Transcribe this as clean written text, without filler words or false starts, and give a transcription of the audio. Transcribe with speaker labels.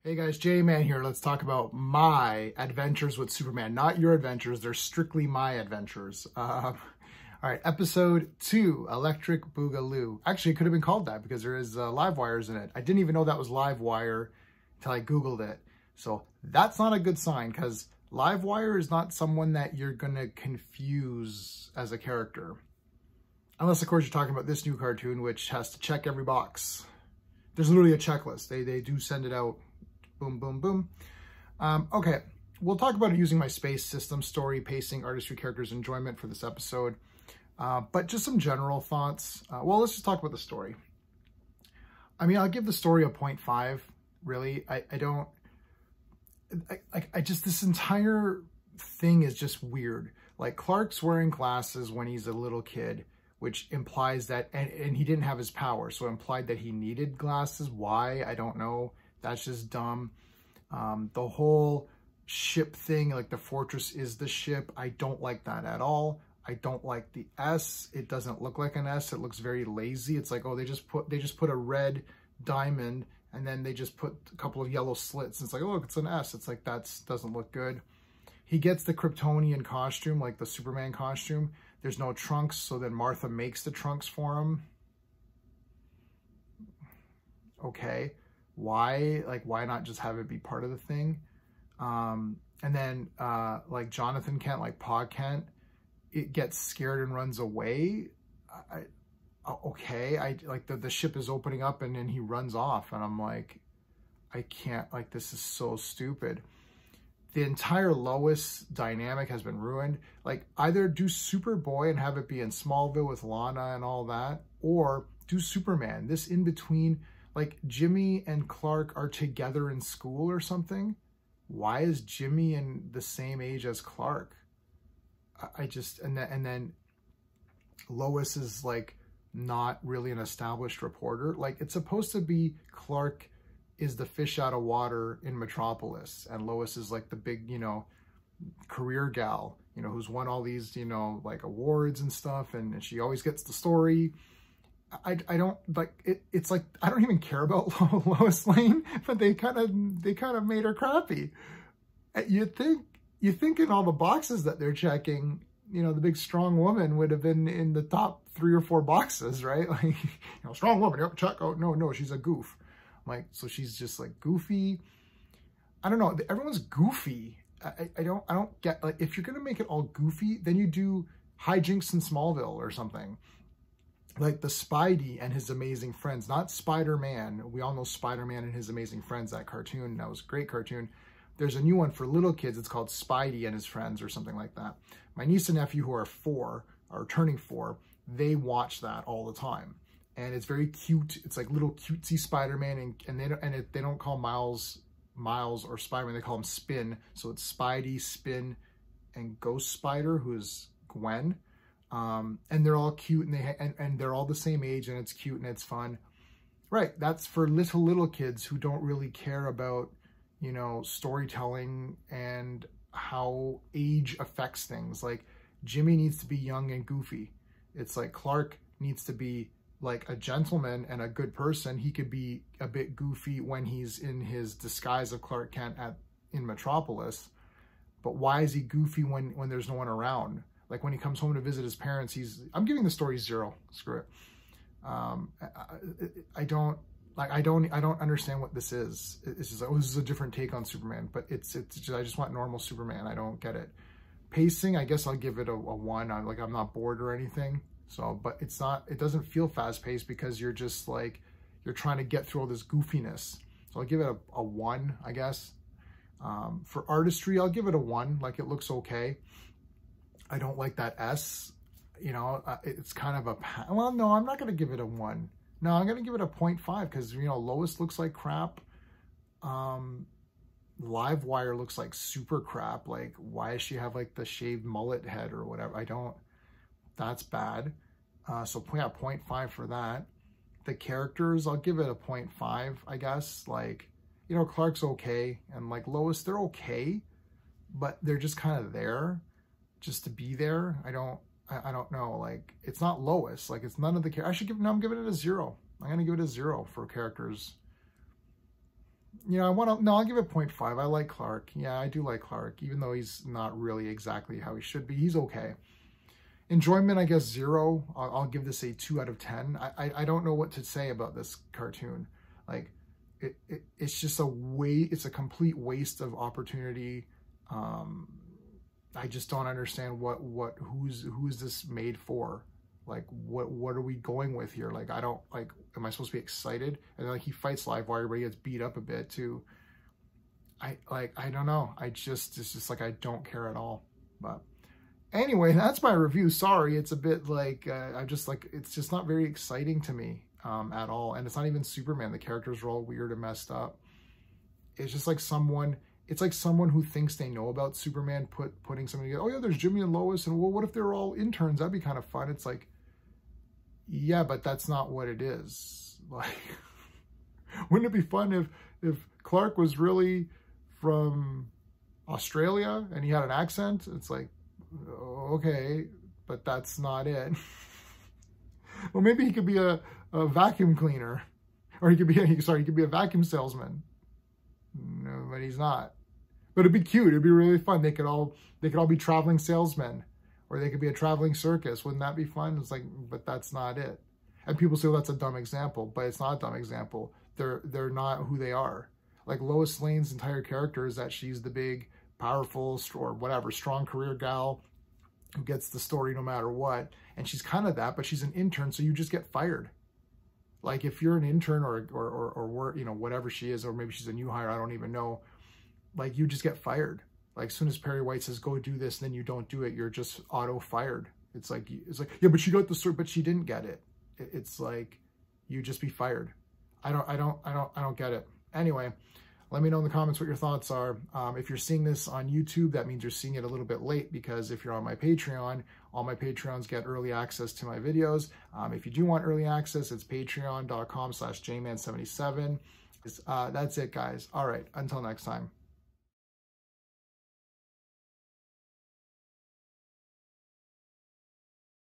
Speaker 1: Hey guys, J-Man here. Let's talk about my adventures with Superman. Not your adventures, they're strictly my adventures. All right, episode 2, Electric Boogaloo. Actually, it could have been called that because there is live wires in it. I didn't even know that was live wire until I Googled it. So that's not a good sign because live wire is not someone that you're going to confuse as a character. Unless, of course, you're talking about this new cartoon, which has to check every box. There's literally a checklist. They do send it out. Boom, boom, boom. Okay, we'll talk about it using my space system, story, pacing, artistry, characters, enjoyment for this episode. But just some general thoughts. Well, let's just talk about the story. I mean, I'll give the story a 0.5, really. This entire thing is just weird. Like, Clark's wearing glasses when he's a little kid, which implies that, and he didn't have his power, so it implied that he needed glasses. Why? I don't know. That's just dumb. The whole ship thing, like the fortress is the ship, I don't like that at all. I don't like the S. It doesn't look like an S. It looks very lazy. It's like, oh, they just put a red diamond and then they just put a couple of yellow slits. It's like, oh, look, it's an S. It's like, that doesn't look good. He gets the Kryptonian costume, like the Superman costume. There's no trunks, so then Martha makes the trunks for him. Okay. Why? Like, why not just have it be part of the thing? And then, like, Jonathan Kent, like Pa Kent, it gets scared and runs away. Okay, like the ship is opening up and then he runs off, and I'm like, I can't, like, this is so stupid. The entire Lois dynamic has been ruined. Like, either do Superboy and have it be in Smallville with Lana and all that, or do Superman. This in between, like, Jimmy and Clark are together in school or something. Why is Jimmy in the same age as Clark? And then Lois is, like, not really an established reporter. Like, it's supposed to be Clark is the fish out of water in Metropolis, and Lois is like the big, career gal, who's won all these, like, awards and stuff, and she always gets the story. I don't like it. It's like, I don't even care about Lois Lane, but they kind of made her crappy. You think in all the boxes that they're checking, the big strong woman would have been in the top 3 or 4 boxes, right? Like, strong woman, check. Oh, no, she's a goof. I'm like, so she's just like goofy. I don't know. Everyone's goofy. I don't get, like, if you're gonna make it all goofy, then you do hijinks in Smallville or something. Like the Spidey and his amazing friends, not Spider-Man. We all know Spider-Man and his amazing friends, that cartoon. That was a great cartoon. There's a new one for little kids. It's called Spidey and his friends or something like that. My niece and nephew, who are turning 4, they watch that all the time. And it's very cute. It's like little cutesy Spider-Man, and they don't call Miles or Spider-Man. They call him Spin. So it's Spidey, Spin, and Ghost Spider, who is Gwen. And they're all cute, and they're all the same age, and it's cute and it's fun. Right, that's for little kids who don't really care about, storytelling and how age affects things. Like, Jimmy needs to be young and goofy. It's like Clark needs to be like a gentleman and a good person. He could be a bit goofy when he's in his disguise of Clark Kent in Metropolis. But why is he goofy when there's no one around? Like, when he comes home to visit his parents, I'm giving the story 0. Screw it. I don't understand what this is. It's just like, oh, this is a different take on Superman, but it's just, I just want normal Superman. I don't get it. Pacing, I guess I'll give it a 1. I'm not bored or anything. So, but it doesn't feel fast paced because you're just like, you're trying to get through all this goofiness. So I'll give it a 1, I guess. For artistry, I'll give it a 1. Like, it looks okay. I don't like that S, it's kind of well, no, I'm not going to give it a 1. No, I'm going to give it a 0.5 because, Lois looks like crap. Live Wire looks like super crap. Like, why does she have, like, the shaved mullet head or whatever? That's bad. So yeah, 0.5 for that. The characters, I'll give it a 0.5, I guess. Like, Clark's okay, and, like, Lois, they're okay, but they're just kind of there just to be there. I don't know. Like, it's not Lois. Like, it's none of the characters. I'm giving it a 0. I'm going to give it a 0 for characters. you know, I'll give it 0.5. I like Clark. Yeah, I do like Clark, even though he's not really exactly how he should be. He's okay. Enjoyment, I guess 0. I'll give this a 2 out of 10. I don't know what to say about this cartoon. Like, it's just it's a complete waste of opportunity. I just don't understand who's this made for? Like, what are we going with here? Like, I don't, like, am I supposed to be excited? And then, like, he fights Livewire, but he gets beat up a bit too. I don't know. It's just like, I don't care at all. But anyway, that's my review. Sorry, it's a bit like, I'm just like, it's just not very exciting to me at all. And it's not even Superman. The characters are all weird and messed up. It's just like it's like someone who thinks they know about Superman putting something together. Oh yeah, there's Jimmy and Lois, and well, what if they're all interns? That'd be kind of fun. It's like, yeah, but that's not what it is. Like, wouldn't it be fun if Clark was really from Australia and he had an accent? It's like, okay, but that's not it. Well, maybe he could be a vacuum cleaner, or he could be a vacuum salesman. No, but he's not. But it'd be cute. It'd be really fun. They could all be traveling salesmen, or they could be a traveling circus. Wouldn't that be fun? It's like, but that's not it. And people say, well, that's a dumb example, but it's not a dumb example. They're not who they are. Like, Lois Lane's entire character is that she's the big, powerful, or whatever, strong career gal who gets the story no matter what. And she's kind of that, but she's an intern, so you just get fired. Like, if you're an intern or you know, whatever she is, or maybe she's a new hire, I don't even know. Like, you just get fired. Like, as soon as Perry White says, go do this, and then you don't do it, you're just auto fired. It's like, yeah, but she got the cert, but she didn't get it. It's like, you just be fired. I don't get it. Anyway, let me know in the comments what your thoughts are. If you're seeing this on YouTube, that means you're seeing it a little bit late, because if you're on my Patreon, all my Patreons get early access to my videos. If you do want early access, it's patreon.com/jman77. That's it, guys. All right, until next time.